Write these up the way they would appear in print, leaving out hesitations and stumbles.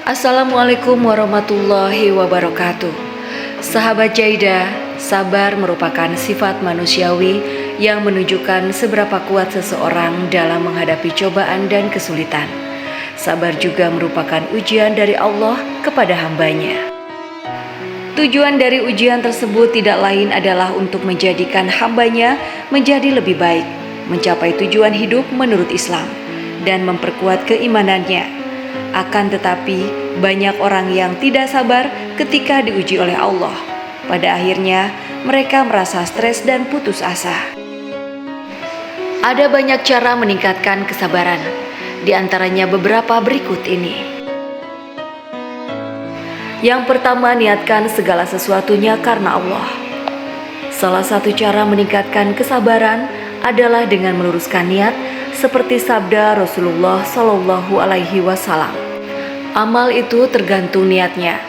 Assalamualaikum warahmatullahi wabarakatuh. Sahabat Jaidah, sabar merupakan sifat manusiawi yang menunjukkan seberapa kuat seseorang dalam menghadapi cobaan dan kesulitan. Sabar juga merupakan ujian dari Allah kepada hambanya. Tujuan dari ujian tersebut tidak lain adalah untuk menjadikan hambanya menjadi lebih baik, mencapai tujuan hidup menurut Islam, dan memperkuat keimanannya. Akan tetapi, banyak orang yang tidak sabar ketika diuji oleh Allah. Pada akhirnya, mereka merasa stres dan putus asa. Ada banyak cara meningkatkan kesabaran, di antaranya beberapa berikut ini. Yang pertama, niatkan segala sesuatunya karena Allah. Salah satu cara meningkatkan kesabaran adalah dengan meluruskan niat, seperti sabda Rasulullah SAW. Amal itu tergantung niatnya,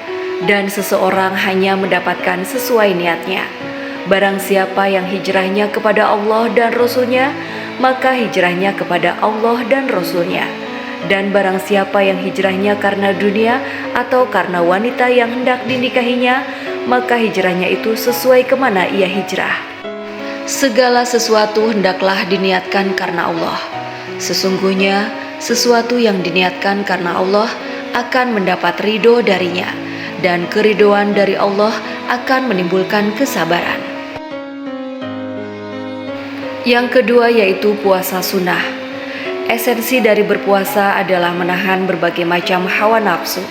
dan seseorang hanya mendapatkan sesuai niatnya. Barang siapa yang hijrahnya kepada Allah dan Rasul-Nya, maka hijrahnya kepada Allah dan Rasul-Nya. Dan barang siapa yang hijrahnya karena dunia atau karena wanita yang hendak dinikahinya, maka hijrahnya itu sesuai kemana ia hijrah. Segala sesuatu hendaklah diniatkan karena Allah. Sesungguhnya sesuatu yang diniatkan karena Allah akan mendapat ridho darinya, dan keridhoan dari Allah akan menimbulkan kesabaran. Yang kedua yaitu puasa sunnah. Esensi dari berpuasa adalah menahan berbagai macam hawa nafsu,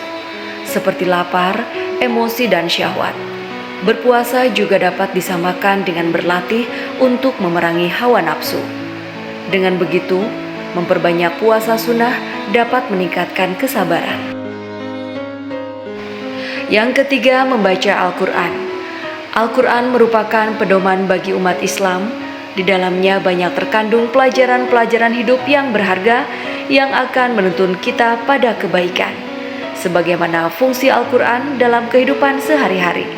seperti lapar, emosi, dan syahwat. Berpuasa juga dapat disamakan dengan berlatih untuk memerangi hawa nafsu. Dengan begitu, memperbanyak puasa sunnah dapat meningkatkan kesabaran. Yang ketiga, membaca Al-Quran. Al-Quran merupakan pedoman bagi umat Islam. Di dalamnya banyak terkandung pelajaran-pelajaran hidup yang berharga yang akan menuntun kita pada kebaikan, sebagaimana fungsi Al-Quran dalam kehidupan sehari-hari.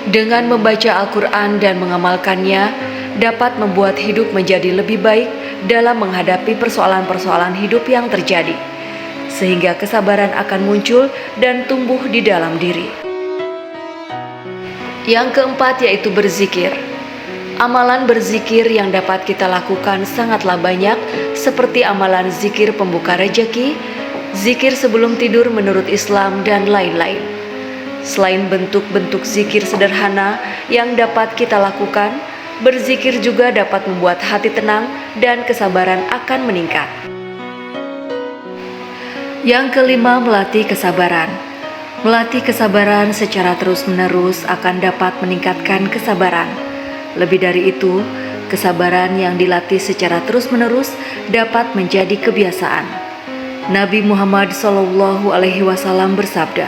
Dengan membaca Al-Quran dan mengamalkannya, dapat membuat hidup menjadi lebih baik dalam menghadapi persoalan-persoalan hidup yang terjadi, sehingga kesabaran akan muncul dan tumbuh di dalam diri. Yang keempat yaitu berzikir. Amalan berzikir yang dapat kita lakukan sangatlah banyak, seperti amalan zikir pembuka rejeki, zikir sebelum tidur menurut Islam, dan lain-lain. Selain bentuk-bentuk zikir sederhana yang dapat kita lakukan, berzikir juga dapat membuat hati tenang dan kesabaran akan meningkat. Yang kelima, melatih kesabaran. Melatih kesabaran secara terus-menerus akan dapat meningkatkan kesabaran. Lebih dari itu, kesabaran yang dilatih secara terus-menerus dapat menjadi kebiasaan. Nabi Muhammad SAW bersabda,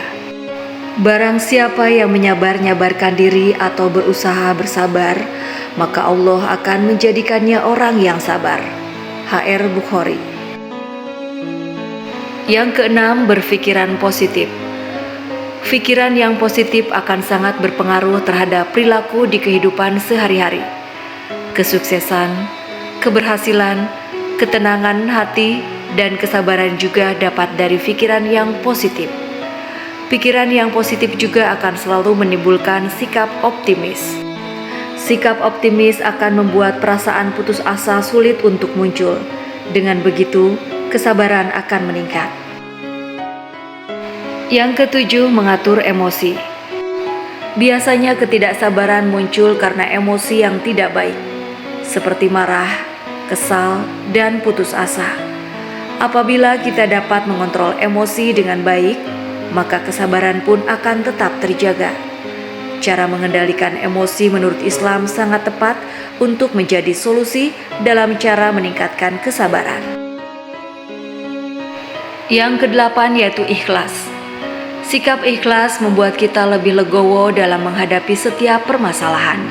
"Barang siapa yang menyabar-nyabarkan diri atau berusaha bersabar, maka Allah akan menjadikannya orang yang sabar." HR Bukhari. Yang keenam, berpikiran positif. Pikiran yang positif akan sangat berpengaruh terhadap perilaku di kehidupan sehari-hari. Kesuksesan, keberhasilan, ketenangan hati, dan kesabaran juga dapat dari pikiran yang positif. Pikiran yang positif juga akan selalu menimbulkan sikap optimis. Sikap optimis akan membuat perasaan putus asa sulit untuk muncul. Dengan begitu, kesabaran akan meningkat. Yang ketujuh, mengatur emosi. Biasanya ketidaksabaran muncul karena emosi yang tidak baik, seperti marah, kesal, dan putus asa. Apabila kita dapat mengontrol emosi dengan baik, maka kesabaran pun akan tetap terjaga. Cara mengendalikan emosi menurut Islam sangat tepat untuk menjadi solusi dalam cara meningkatkan kesabaran. Yang kedelapan yaitu ikhlas. Sikap ikhlas membuat kita lebih legowo dalam menghadapi setiap permasalahan.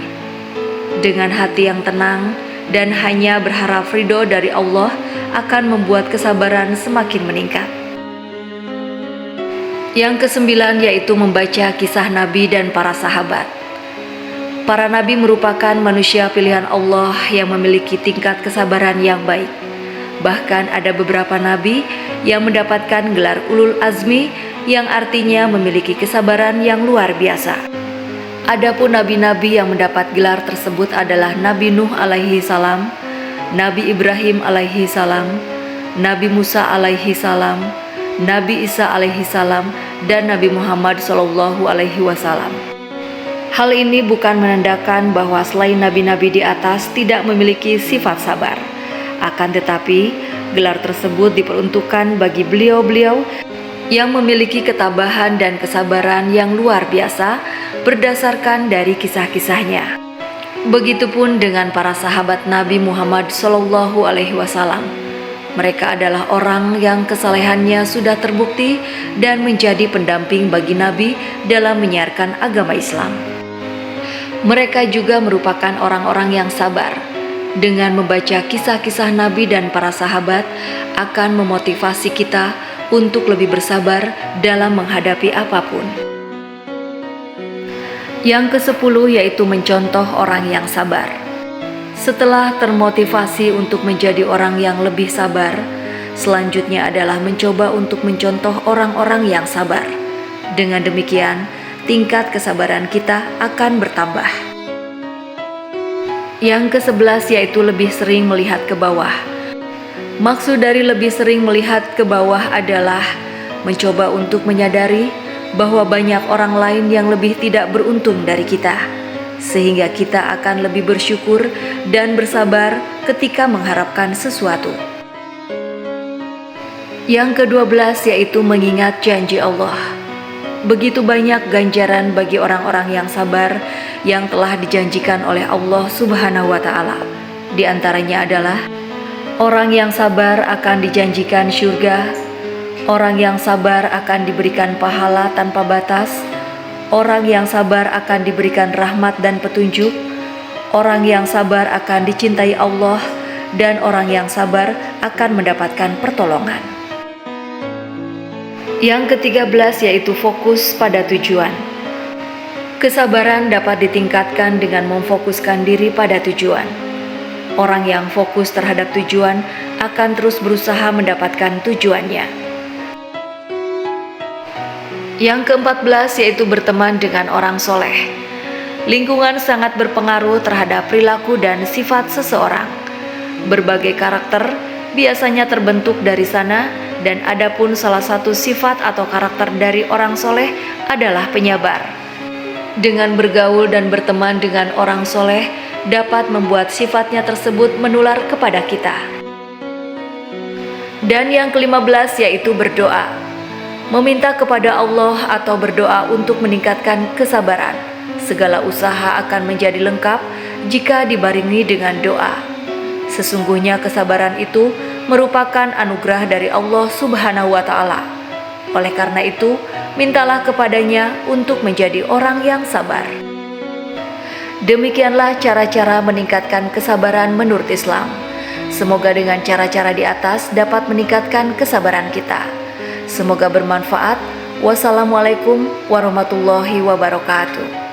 Dengan hati yang tenang dan hanya berharap ridho dari Allah akan membuat kesabaran semakin meningkat. Yang kesembilan yaitu membaca kisah Nabi dan para sahabat. Para Nabi merupakan manusia pilihan Allah yang memiliki tingkat kesabaran yang baik. Bahkan ada beberapa nabi yang mendapatkan gelar ulul azmi yang artinya memiliki kesabaran yang luar biasa. Adapun nabi-nabi yang mendapat gelar tersebut adalah Nabi Nuh alaihi salam, Nabi Ibrahim alaihi salam, Nabi Musa alaihi salam, Nabi Isa alaihi salam, dan Nabi Muhammad sallallahu alaihi wasallam. Hal ini bukan menandakan bahwa selain nabi-nabi di atas tidak memiliki sifat sabar. Akan tetapi, gelar tersebut diperuntukkan bagi beliau-beliau yang memiliki ketabahan dan kesabaran yang luar biasa berdasarkan dari kisah-kisahnya. Begitupun dengan para sahabat Nabi Muhammad sallallahu alaihi wasallam. Mereka adalah orang yang kesalehannya sudah terbukti dan menjadi pendamping bagi Nabi dalam menyiarkan agama Islam. Mereka juga merupakan orang-orang yang sabar. Dengan membaca kisah-kisah Nabi dan para sahabat akan memotivasi kita untuk lebih bersabar dalam menghadapi apapun. Yang ke-10 yaitu mencontoh orang yang sabar. Setelah termotivasi untuk menjadi orang yang lebih sabar, selanjutnya adalah mencoba untuk mencontoh orang-orang yang sabar. Dengan demikian, tingkat kesabaran kita akan bertambah. Yang ke-11 yaitu lebih sering melihat ke bawah. Maksud dari lebih sering melihat ke bawah adalah mencoba untuk menyadari bahwa banyak orang lain yang lebih tidak beruntung dari kita, sehingga kita akan lebih bersyukur dan bersabar ketika mengharapkan sesuatu. Yang ke-12 yaitu mengingat janji Allah. Begitu banyak ganjaran bagi orang-orang yang sabar yang telah dijanjikan oleh Allah Subhanahu wa Ta'ala. Di antaranya adalah orang yang sabar akan dijanjikan syurga, orang yang sabar akan diberikan pahala tanpa batas, orang yang sabar akan diberikan rahmat dan petunjuk, orang yang sabar akan dicintai Allah, dan orang yang sabar akan mendapatkan pertolongan. Yang ke-13 yaitu fokus pada tujuan. Kesabaran dapat ditingkatkan dengan memfokuskan diri pada tujuan. Orang yang fokus terhadap tujuan akan terus berusaha mendapatkan tujuannya. Yang ke-14 yaitu berteman dengan orang soleh. Lingkungan sangat berpengaruh terhadap perilaku dan sifat seseorang. Berbagai karakter biasanya terbentuk dari sana, dan adapun salah satu sifat atau karakter dari orang soleh adalah penyabar. Dengan bergaul dan berteman dengan orang soleh dapat membuat sifatnya tersebut menular kepada kita. Dan yang ke-15 yaitu berdoa. Meminta kepada Allah atau berdoa untuk meningkatkan kesabaran. Segala usaha akan menjadi lengkap jika dibarengi dengan doa. Sesungguhnya kesabaran itu merupakan anugerah dari Allah Subhanahu wa Ta'ala. Oleh karena itu, mintalah kepadanya untuk menjadi orang yang sabar. Demikianlah cara-cara meningkatkan kesabaran menurut Islam. Semoga dengan cara-cara di atas dapat meningkatkan kesabaran kita. Semoga bermanfaat. Wassalamualaikum warahmatullahi wabarakatuh.